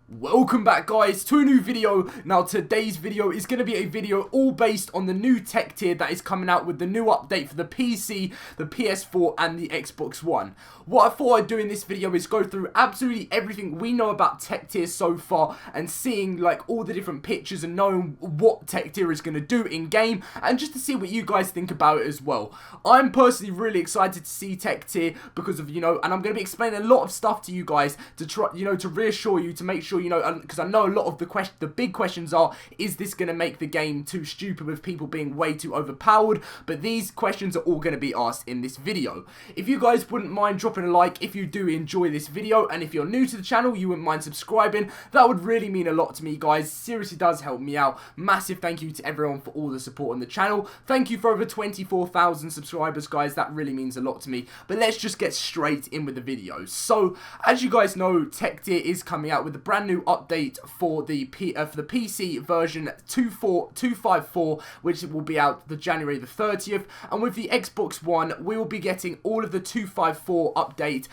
Welcome back guys to a new video. Now today's video is going to be a video all based on the new tech tier that is coming out with the new update for the PC, the PS4 and the Xbox One. What I thought I'd do in this video is go through absolutely everything we know about tech tier so far and seeing like all the different pictures and knowing what tech tier is going to do in game and just to see what you guys think about it as well. I'm personally really excited to see tech tier because of, and I'm going to be explaining a lot of stuff to you guys to try, to reassure you, to make sure because I know a lot of the big questions are, is this going to make the game too stupid with people being way too overpowered? But these questions are all going to be asked in this video. If you guys wouldn't mind dropping a like if you do enjoy this video, and if you're new to the channel, you wouldn't mind subscribing, that would really mean a lot to me guys. Seriously does help me out. Massive thank you to everyone for all the support on the channel. Thank you for over 24,000 subscribers guys, that really means a lot to me. But let's just get straight in with the video. So as you guys know, tech tier is coming out with a brand new update for the PC version 2.54, which will be out the January the 30th, and with the Xbox One we will be getting all of the 2.54 update,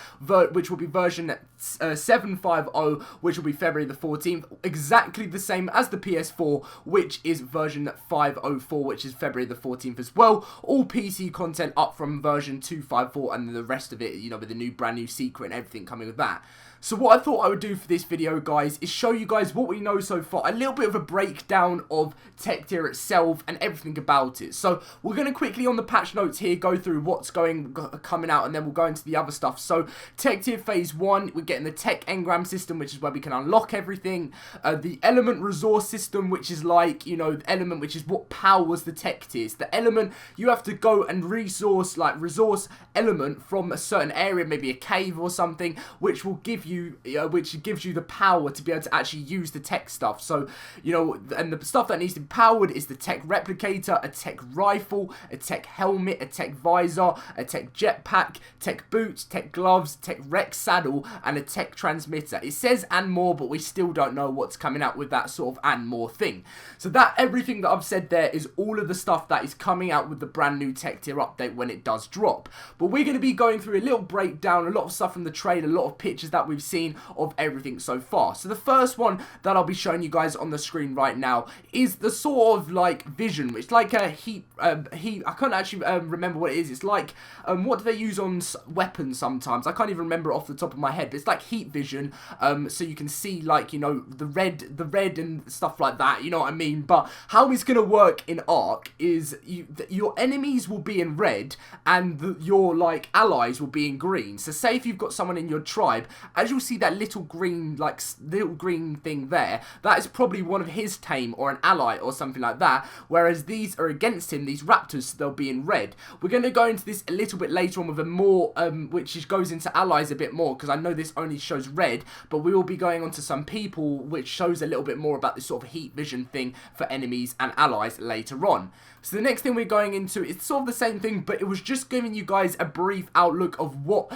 which will be version 7.50, which will be February the 14th, exactly the same as the PS4, which is version 5.04, which is February the 14th as well. All PC content up from version 2.54, and the rest of it, with the brand new secret and everything coming with that. So what I thought I would do for this video, guys, is show you guys what we know so far, a little bit of a breakdown of tech tier itself and everything about it. So we're going to quickly on the patch notes here go through what's coming out, and then we'll go into the other stuff. So tech tier phase 1, we're getting the tech engram system, which is where we can unlock everything. The element resource system, which is like, the element which is what powers the tech tiers. The element, you have to go and resource element from a certain area, maybe a cave or something, which will give you which gives you the power to be able to actually use the tech stuff. So, and the stuff that needs to be powered is the tech replicator, a tech rifle, a tech helmet, a tech visor, a tech jetpack, tech boots, tech gloves, tech rec saddle, and a tech transmitter. It says and more, but we still don't know what's coming out with that sort of and more thing. So that everything that I've said there is all of the stuff that is coming out with the brand new tech tier update when it does drop. But we're going to be going through a little breakdown, a lot of stuff from the trailer, a lot of pictures that we've seen of everything so far. So the first one that I'll be showing you guys on the screen right now is the sort of like vision, which like a heat, I can't actually remember what it is. It's like, what do they use on weapons sometimes? I can't even remember it off the top of my head, but it's like heat vision, so you can see like, the red and stuff like that, you know what I mean? But how it's going to work in ARK is your enemies will be in red and your like allies will be in green. So say if you've got someone in your tribe, as you'll see that little green thing there, that is probably one of his tame or an ally or something like that, whereas these are against him, these raptors, so they'll be in red. We're going to go into this a little bit later on with a more which goes into allies a bit more, because I know this only shows red, but we will be going on to some people which shows a little bit more about this sort of heat vision thing for enemies and allies later on. So the next thing we're going into is sort of the same thing, but it was just giving you guys a brief outlook of what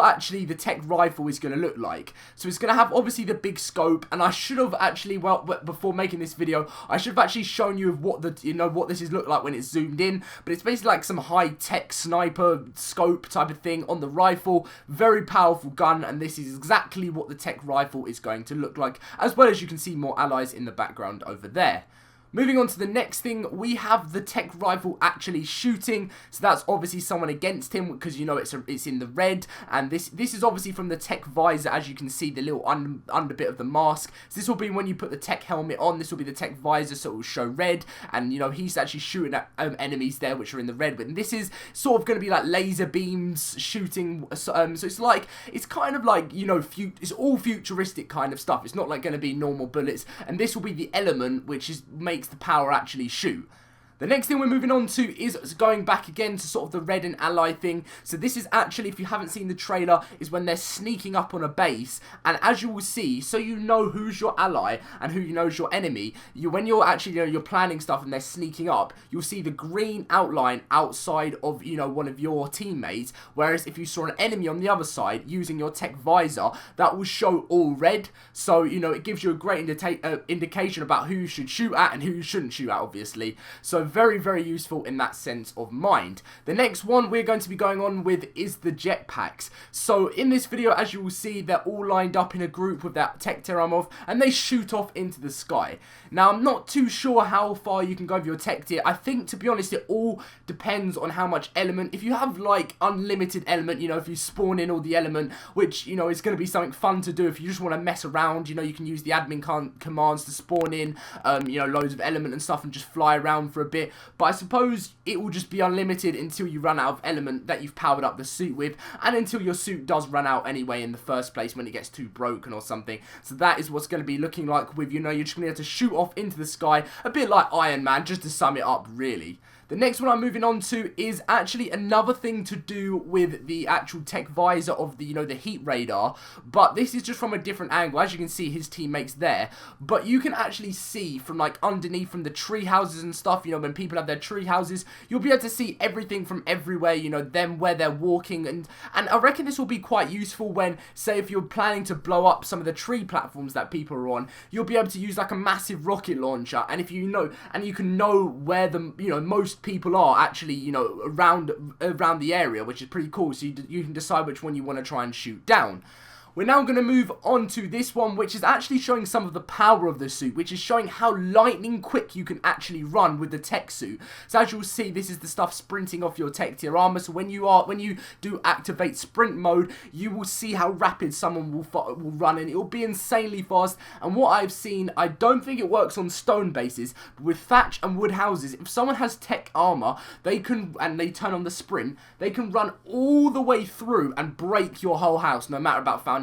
actually the tech rifle is going to look like. So it's going to have obviously the big scope, and I should have actually, well, before making this video, I should have actually shown you what what this is look like when it's zoomed in. But it's basically like some high-tech sniper scope type of thing on the rifle. Very powerful gun, and this is exactly what the tech rifle is going to look like, as well as you can see more allies in the background over there. Moving on to the next thing, we have the tech rifle actually shooting, so that's obviously someone against him, because it's in the red, and this is obviously from the tech visor, as you can see the little under bit of the mask. So this will be when you put the tech helmet on, this will be the tech visor, so it will show red, and he's actually shooting at enemies there which are in the red, and this is sort of going to be like laser beams shooting, so it's kind of like, it's all futuristic kind of stuff. It's not like going to be normal bullets, and this will be the element which makes the power actually shoot. The next thing we're moving on to is going back again to sort of the red and ally thing. So this is actually, if you haven't seen the trailer, is when they're sneaking up on a base. And as you will see, so you know who's your ally and who knows your enemy, when you're actually, you're planning stuff and they're sneaking up, you'll see the green outline outside of, one of your teammates. Whereas if you saw an enemy on the other side using your tech visor, that will show all red. So, it gives you a great indication about who you should shoot at and who you shouldn't shoot at, obviously. So very, very useful in that sense of mind. The next one we're going to be going on with is the jetpacks. So in this video, as you will see, they're all lined up in a group with that TEK tier armor off, and they shoot off into the sky. Now, I'm not too sure how far you can go with your TEK tier. I think, to be honest, it all depends on how much element. If you have, like, unlimited element, you know, if you spawn in all the element, which, you know, is going to be something fun to do. If you just want to mess around, you know, you can use the admin commands to spawn in, you know, loads of element and stuff and just fly around for a bit. But I suppose it will just be unlimited until you run out of element that you've powered up the suit with, and until your suit does run out anyway in the first place when it gets too broken or something. So that is what's going to be looking like with, you know, you're just going to have to shoot off into the sky, a bit like Iron Man, just to sum it up, really. The next one I'm moving on to is actually another thing to do with the actual TEK visor of the, you know, the heat radar, but this is just from a different angle. As you can see, his teammates there, but you can actually see from, like, underneath from the tree houses and stuff, you know, when people have their tree houses, you'll be able to see everything from everywhere, you know, them where they're walking, and I reckon this will be quite useful when, say, if you're planning to blow up some of the tree platforms that people are on, you'll be able to use, like, a massive rocket launcher, and if you know, and you can know where the, you know, most people are actually, you know, around the area, which is pretty cool. So you can decide which one you want to try and shoot down. We're now going to move on to this one, which is actually showing some of the power of the suit, which is showing how lightning quick you can actually run with the TEK suit. So as you'll see, this is the stuff sprinting off your TEK tier armor. So when you do activate sprint mode, you will see how rapid someone will run, and it will be insanely fast. And what I've seen, I don't think it works on stone bases, but with thatch and wood houses, if someone has TEK armor, they can, and they turn on the sprint, they can run all the way through and break your whole house, no matter about foundations,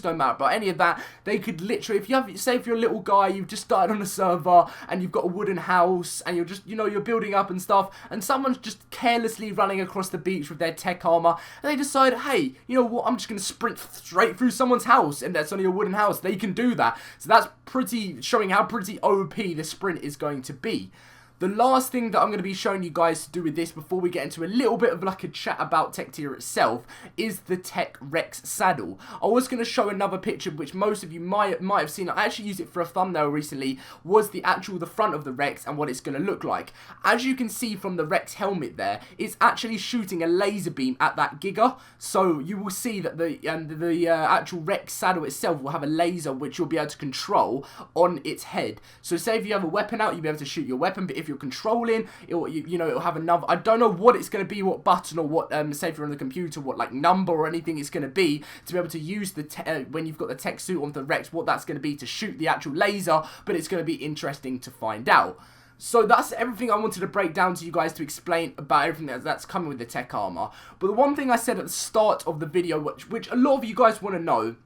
no matter about any of that. They could literally, if you have, say if you're a little guy, you've just started on a server and you've got a wooden house and you're just, you know, you're building up and stuff, and someone's just carelessly running across the beach with their TEK armor, and they decide, hey, you know what, I'm just going to sprint straight through someone's house, and that's only a wooden house. They can do that. So that's pretty, showing how pretty OP the sprint is going to be. The last thing that I'm going to be showing you guys to do with this before we get into a little bit of like a chat about TEK tier itself is the TEK Rex saddle. I was going to show another picture which most of you might have seen. I actually used it for a thumbnail recently, was the front of the Rex and what it's going to look like. As you can see from the Rex helmet there, it's actually shooting a laser beam at that Giga. So you will see that the actual Rex saddle itself will have a laser which you'll be able to control on its head. So say if you have a weapon out, you'll be able to shoot your weapon, but if you're controlling, it'll have another, I don't know what it's going to be, what button or what, say if you're on the computer, what like number or anything it's going to be able to use the, when you've got the TEK suit on the Rex, what that's going to be to shoot the actual laser, but it's going to be interesting to find out. So that's everything I wanted to break down to you guys to explain about everything that's coming with the TEK armor. But the one thing I said at the start of the video, which a lot of you guys want to know,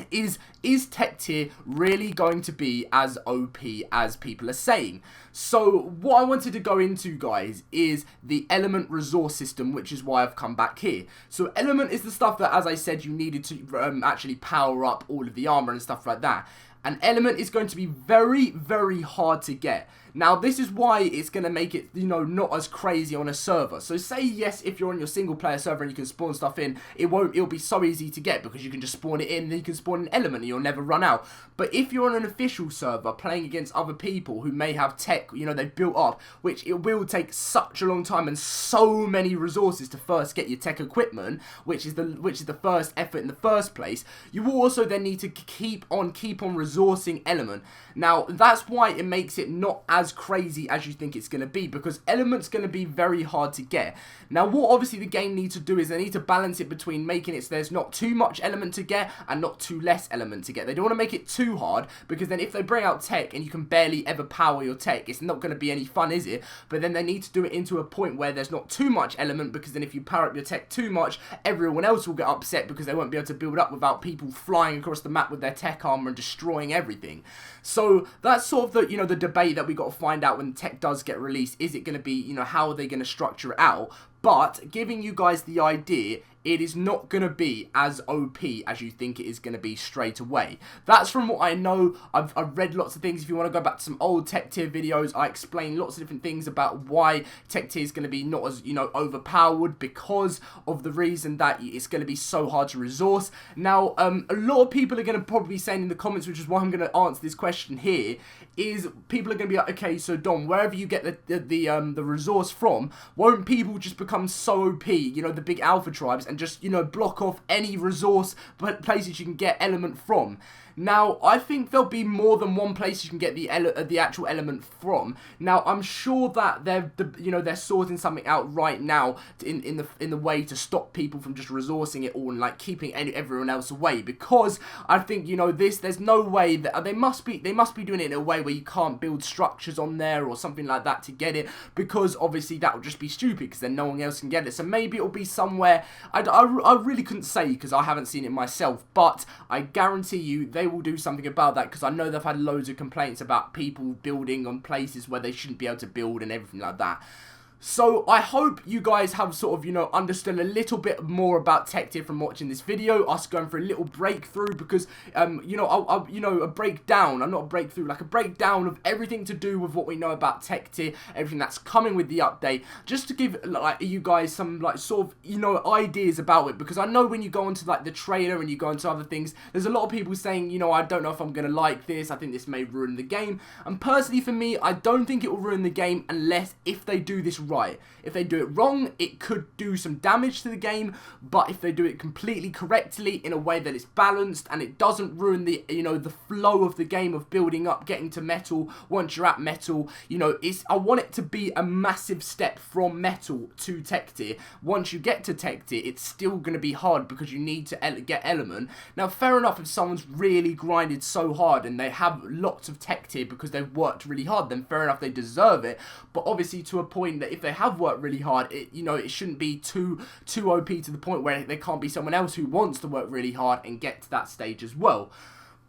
is TEK tier really going to be as OP as people are saying? So what I wanted to go into, guys, is the element resource system, which is why I've come back here. So element is the stuff that, as I said, you needed to actually power up all of the armor and stuff like that. An element is going to be very, very hard to get. Now, this is why it's going to make it, you know, not as crazy on a server. So say, yes, if you're on your single player server and you can spawn stuff in, it'll be so easy to get because you can just spawn it in and then you can spawn an element and you'll never run out. But if you're on an official server playing against other people who may have TEK, you know, they've built up, which it will take such a long time and so many resources to first get your TEK equipment, which is the first effort in the first place, you will also then need to keep on resourcing element. Now, that's why it makes it not as crazy as you think it's going to be, because element's going to be very hard to get. Now, what obviously the game needs to do is they need to balance it between making it so there's not too much element to get and not too less element to get. They don't want to make it too hard, because then if they bring out TEK and you can barely ever power your TEK, it's not going to be any fun, is it? But then they need to do it into a point where there's not too much element, because then if you power up your TEK too much, everyone else will get upset because they won't be able to build up without people flying across the map with their TEK armor and destroying everything. So that's sort of the, you know, the debate that we got to find out when TEK does get released. Is it going to be, you know, how are they going to structure it out? But giving you guys the idea, it is not going to be as OP as you think it is going to be straight away. That's from what I know. I've read lots of things. If you want to go back to some old tech tier videos, I explain lots of different things about why tech tier is going to be not as, you know, overpowered, because of the reason that it's going to be so hard to resource. Now, a lot of people are going to probably be saying in the comments, which is why I'm going to answer this question here, is people are going to be like, okay, so Dom, wherever you get the resource from, won't people just become so OP, you know, the big alpha tribes, and just, you know, block off any resource places you can get element from? Now, I think there'll be more than one place you can get the actual element from. Now, I'm sure that they're sorting something out right now in the way to stop people from just resourcing it all and like keeping everyone else away. Because I think, you know, there's no way that they must be doing it in a way where you can't build structures on there or something like that to get it, because obviously that would just be stupid, because then no one else can get it. So maybe it'll be somewhere. I really couldn't say because I haven't seen it myself, but I guarantee you they will do something about that, because I know they've had loads of complaints about people building on places where they shouldn't be able to build and everything like that. So I hope you guys have sort of, you know, understood a little bit more about tech tier from watching this video, us going for a little breakthrough, because, you know, a breakdown, not a breakthrough, like a breakdown of everything to do with what we know about tech tier, everything that's coming with the update, just to give, like, you guys some, like, sort of, you know, ideas about it, because I know when you go into, like, the trailer and you go into other things, there's a lot of people saying, you know, I don't know if I'm going to like this, I think this may ruin the game, and personally for me, I don't think it will ruin the game unless if they do this right. If they do it wrong, it could do some damage to the game, but if they do it completely correctly in a way that is balanced and it doesn't ruin the, you know, the flow of the game of building up, getting to metal, once you're at metal, you know, I want it to be a massive step from metal to tech tier. Once you get to tech tier, it's still going to be hard because you need to get element. Now, fair enough, if someone's really grinded so hard and they have lots of tech tier because they've worked really hard, then fair enough, they deserve it. But obviously to a point that if they have worked really hard, you know, it shouldn't be too OP to the point where there can't be someone else who wants to work really hard and get to that stage as well.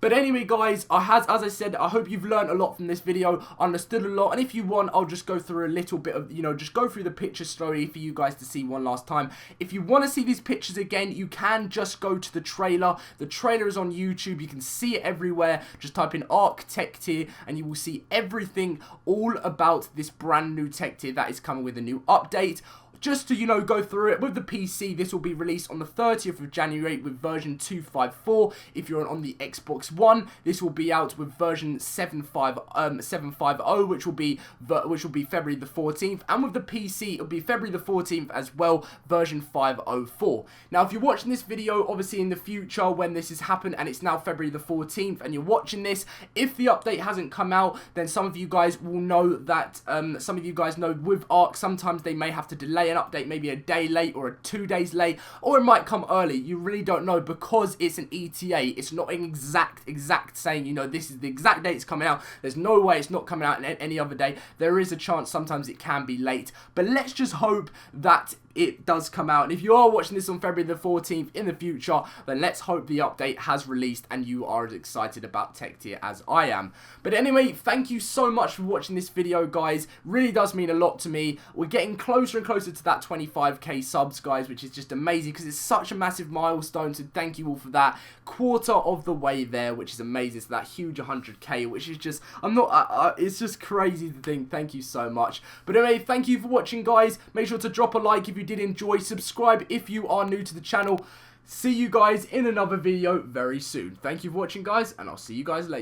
But anyway, guys, as I said, I hope you've learned a lot from this video, understood a lot, and if you want, I'll just go through a little bit of, you know, just go through the picture slowly for you guys to see one last time. If you want to see these pictures again, you can just go to the trailer. The trailer is on YouTube. You can see it everywhere. Just type in ARK Tech Tier, and you will see everything all about this brand new Tech Tier that is coming with a new update. Just to, you know, go through it, with the PC, this will be released on the 30th of January with version 254. If you're on the Xbox One, this will be out with version 750, which will be February the 14th. And with the PC, it'll be February the 14th as well, version 504. Now, if you're watching this video, obviously in the future, when this has happened, and it's now February the 14th, and you're watching this, if the update hasn't come out, then some of you guys will know that, some of you guys know with ARK, sometimes they may have to delay an update, maybe a day late or 2 days late, or it might come early. You really don't know, because it's an ETA. It's not an exact saying, you know, this is the exact date it's coming out. There's no way it's not coming out in any other day. There is a chance sometimes it can be late, but let's just hope that it does come out. And if you are watching this on February the 14th in the future, then let's hope the update has released and you are as excited about tech tier as I am. But anyway, thank you so much for watching this video, guys. Really does mean a lot to me. We're getting closer and closer to that 25k subs, guys, which is just amazing because it's such a massive milestone. So thank you all for that. Quarter of the way there, which is amazing. So that huge 100k, which is just, it's just crazy to think. Thank you so much. But anyway, thank you for watching, guys. Make sure to drop a like if you did enjoy, subscribe if you are new to the channel. See you guys in another video very soon. Thank you for watching, guys, and I'll see you guys later.